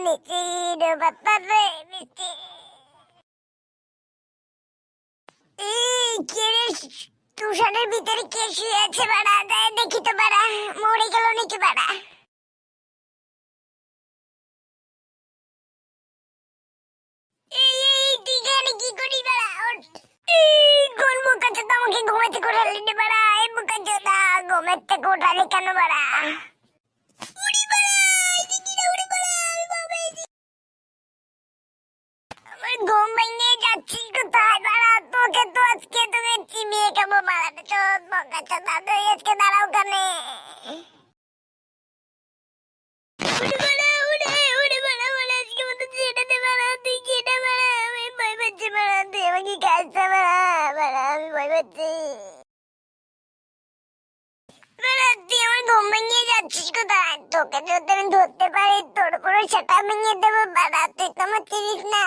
নিচির বাতারে মিষ্টি। কে রে, তুষারের ভিতরে কে শুয়ে আছে বাড়া? দেখি তো বাড়া, মরে গেল নাকি বাড়া? তুই এখানে কি করি বাড়া? কোন মুখ আছে তো আমাকে ঘুমাইতে কোঠালি রে বাড়া? এই মুখ আছে না, ঘুমের থেকে ওঠালি কেন বাড়া? আমার ঘুম ভেঙে যাচ্ছিস কোথায় বাড়া? তোকে তো আজকে তোকে চিবিয়ে খাবো বাড়া। চোদ বকাচ্ছা দাদু, আজকে দাঁড়াও কানে। উড়ে বাড়া, উড়ে বাড়া, আজকে মতো ছেড়ে দে বাড়া, তুই কেটে বাড়া, আমি ভয় পাচ্ছি বাড়া, তুই আমাকে খাইছে বাড়া, বাড়া আমি ভয় পাচ্ছি বাড়া। তুই আমার ঘুম ভেঙে যাচ্ছিস কোথায়? তোকে যদি আমি ধরতে পারি তোর পুরো সেটা ভেঙে দেবো বাড়া, তুই তো আমার চিনিস না।